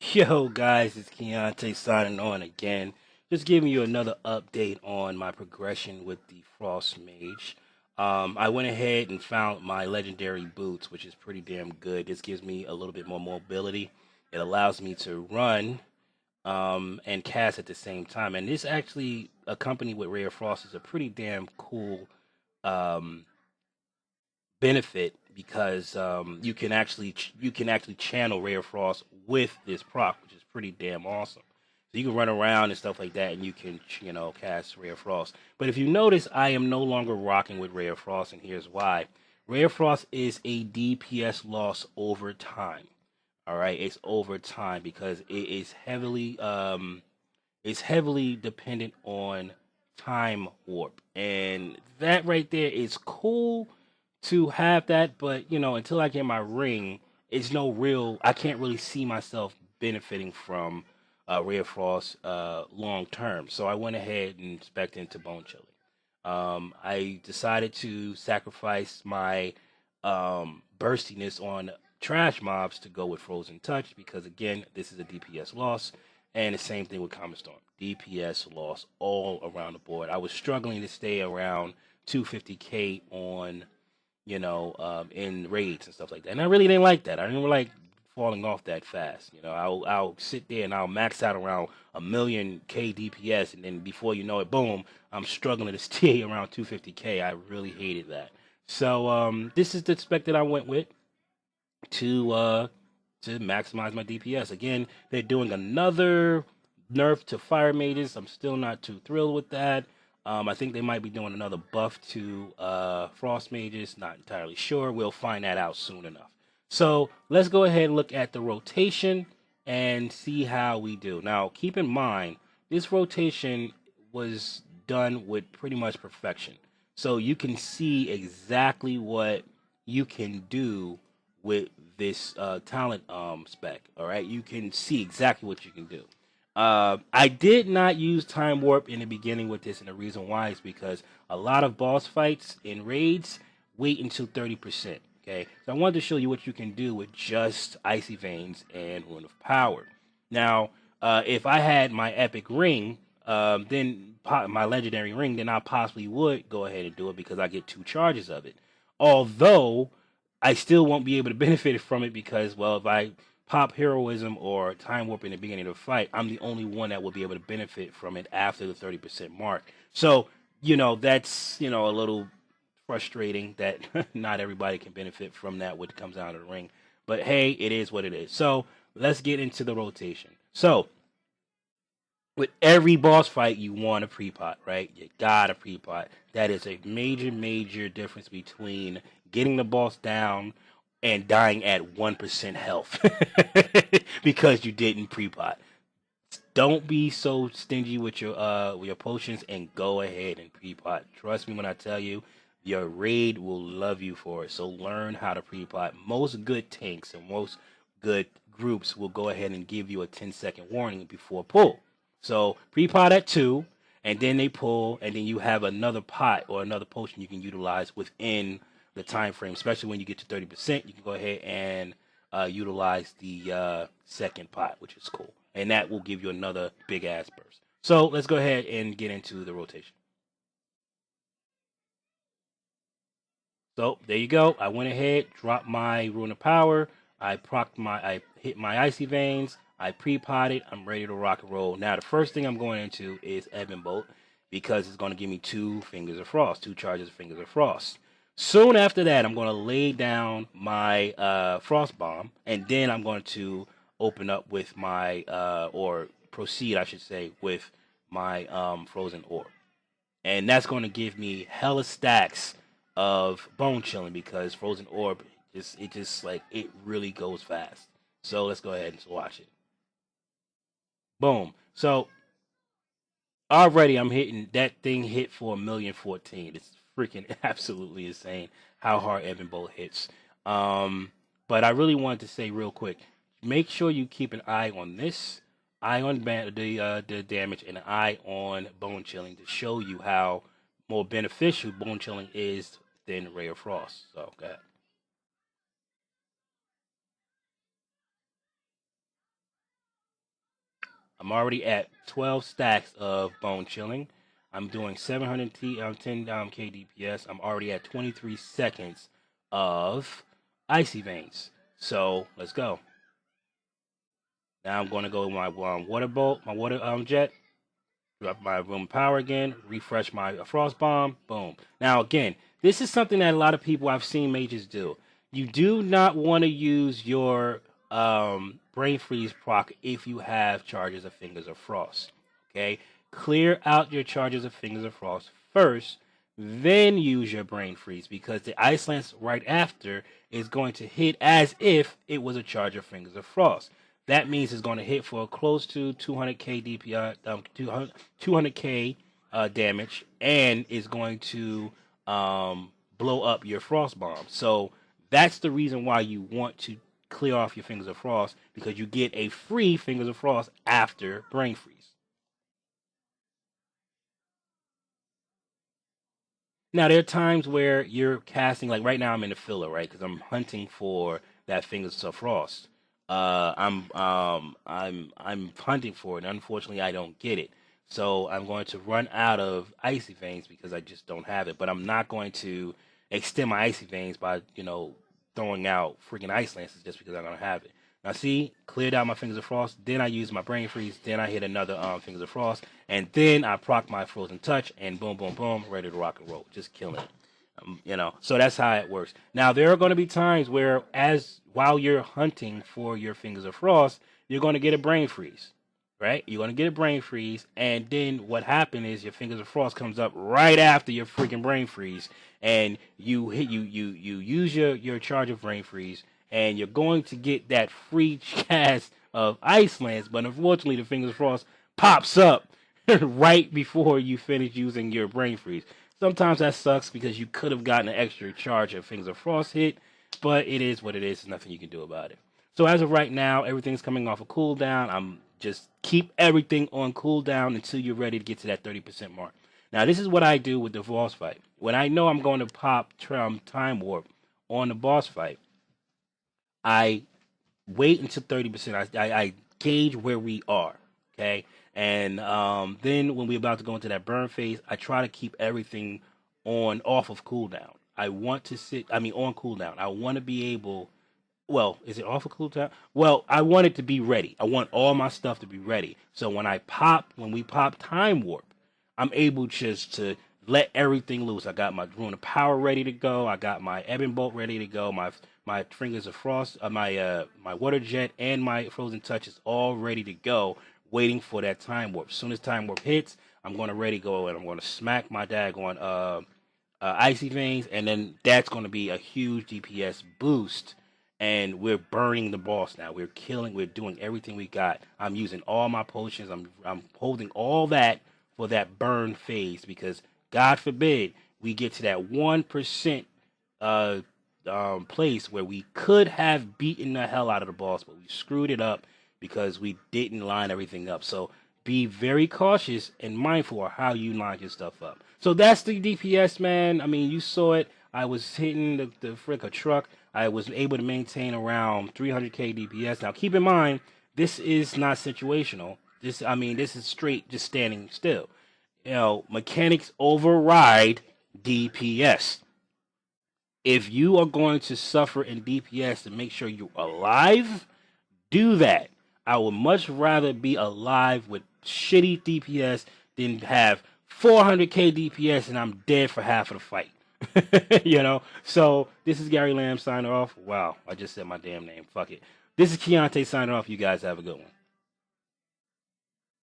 Yo, guys, it's Keontae signing on again. Just giving you another update on my progression with the Frost Mage. I went ahead and found my legendary boots, which is pretty damn good. This gives me a little bit more mobility. It allows me to run and cast at the same time. And this actually, accompanied with Rare Frost, is a pretty damn cool um, benefit because you can actually channel Rare Frost with this proc, which is pretty damn awesome. So you can run around and stuff like that, and you can cast Rare Frost. But if you notice, I am no longer rocking with Rare Frost, and here's why. Rare Frost is a DPS loss over time. All right, it's over time because it's heavily dependent on time warp, and that right there is cool to have that, but until I get my ring, it's no real. I can't really see myself benefiting from Rare Frost long term. So I went ahead and spec'd into Bone Chilling. I decided to sacrifice my burstiness on trash mobs to go with Frozen Touch because again, this is a DPS loss, and the same thing with Common Storm. DPS loss all around the board. I was struggling to stay around 250k on in raids and stuff like that. And I really didn't like that. I didn't like falling off that fast. I'll sit there and I'll max out around a million K DPS, and then before you know it, boom, I'm struggling to stay around 250k. I really hated that. So this is the spec that I went with to uh, to maximize my DPS. Again, they're doing another nerf to fire mages. I'm still not too thrilled with that. I think they might be doing another buff to frost mages. Not entirely sure. We'll find that out soon enough. So let's go ahead and look at the rotation and see how we do. Now, keep in mind, this rotation was done with pretty much perfection. So you can see exactly what you can do with this talent spec. All right, you can see exactly what you can do. I did not use time warp in the beginning with this, and the reason why is because a lot of boss fights in raids wait until 30%. Okay, so I wanted to show you what you can do with just Icy Veins and Rune of Power. Now, if I had my epic ring, my legendary ring, then I possibly would go ahead and do it because I get two charges of it. Although I still won't be able to benefit from it because, well, if I pop heroism or time warp in the beginning of the fight, I'm the only one that will be able to benefit from it after the 30% mark. So, that's, a little frustrating that not everybody can benefit from that when it comes out of the ring. But hey, it is what it is. So let's get into the rotation. So with every boss fight, you want a pre-pot, right? You got a pre-pot. That is a major, major difference between getting the boss down and dying at 1% health because you didn't pre-pot. Don't be so stingy with your potions and go ahead and pre-pot. Trust me when I tell you, your raid will love you for it. So learn how to pre-pot. Most good tanks and most good groups will go ahead and give you a 10-second warning before pull. So pre-pot at 2, and then they pull, and then you have another pot or another potion you can utilize within the time frame. Especially when you get to 30%, you can go ahead and utilize the second pot, which is cool, and that will give you another big ass burst. So let's go ahead and get into the rotation. So there you go. I went ahead, dropped my Rune of Power. I hit my Icy Veins. I pre-potted. I'm ready to rock and roll. Now the first thing I'm going into is Ebon Bolt because it's going to give me two Fingers of Frost, two charges of Fingers of Frost. Soon after that, I'm going to lay down my Frost Bomb, and then I'm going to open up with my or proceed, I should say, with my Frozen Orb, and that's going to give me hella stacks of bone chilling because frozen orb just like it really goes fast. So let's go ahead and watch it. Boom. So already I'm hitting that thing hit for 1,014. It's freaking absolutely insane how hard Evan Bolt hits. But I really wanted to say real quick, make sure you keep an eye on this, eye on the damage, and an eye on bone chilling to show you how more beneficial bone chilling is than Ray of Frost. So go ahead. I'm already at 12 stacks of bone chilling. I'm doing 700 10 K DPS. I'm already at 23 seconds of icy veins. So let's go. Now I'm going to go with my water bolt, my water jet. Drop my room power again, refresh my frost bomb, boom. Now again, this is something that a lot of people I've seen mages do. You do not want to use your brain freeze proc if you have charges of fingers of frost. Okay, clear out your charges of fingers of frost first, then use your brain freeze because the ice lance right after is going to hit as if it was a charge of fingers of frost. That means it's going to hit for close to 200k DPI, 200k damage, and is going to blow up your frost bomb. So that's the reason why you want to clear off your fingers of frost because you get a free fingers of frost after brain freeze. Now there are times where you're casting, like right now I'm in the filler, right? Because I'm hunting for that fingers of frost. I'm hunting for it. And unfortunately, I don't get it. So I'm going to run out of icy veins because I just don't have it. But I'm not going to extend my icy veins by throwing out freaking ice lances just because I don't have it. Now see, cleared out my fingers of frost. Then I use my brain freeze. Then I hit another fingers of frost, and then I proc my frozen touch, and boom, boom, boom, ready to rock and roll, just killing it. So that's how it works. Now there are going to be times where, as while you're hunting for your fingers of frost, you're going to get a brain freeze, right? You're going to get a brain freeze, and then what happened is your fingers of frost comes up right after your freaking brain freeze, and you use your charge of brain freeze, and you're going to get that free chance of ice lance, but unfortunately the fingers of frost pops up right before you finish using your brain freeze. Sometimes that sucks because you could have gotten an extra charge if Fingers of Frost hit, but it is what it is. There's nothing you can do about it. So as of right now, everything's coming off a cooldown. I'm just keep everything on cooldown until you're ready to get to that 30% mark. Now this is what I do with the boss fight. When I know I'm going to pop time warp on the boss fight, I wait until 30%. I gauge where we are. Okay. And then when we're about to go into that burn phase, I try to keep everything on off of cooldown. I want to on cooldown. I want to be able, well, is it off of cooldown? Well, I want it to be ready. I want all my stuff to be ready. So when we pop time warp, I'm able just to let everything loose. I got my Rune of Power ready to go. I got my Ebon Bolt ready to go. My Fingers of Frost, my Water Jet, and my Frozen Touch is all ready to go, waiting for that time warp. As soon as time warp hits, I'm going to ready go and I'm going to smack my daggone Icy Veins, and then that's going to be a huge DPS boost. And we're burning the boss now. We're killing. We're doing everything we got. I'm using all my potions. I'm holding all that for that burn phase because God forbid we get to that 1% place where we could have beaten the hell out of the boss, but we screwed it up because we didn't line everything up. So be very cautious and mindful of how you line your stuff up. So that's the DPS, man. I mean, you saw it. I was hitting the frick a truck. I was able to maintain around 300k DPS. Now, keep in mind, this is not situational. This is straight just standing still. Mechanics override DPS. If you are going to suffer in DPS to make sure you're alive, do that. I would much rather be alive with shitty DPS than have 400k DPS and I'm dead for half of the fight. So this is Gary Lamb signing off. Wow, I just said my damn name. Fuck it. This is Keontae signing off. You guys have a good one.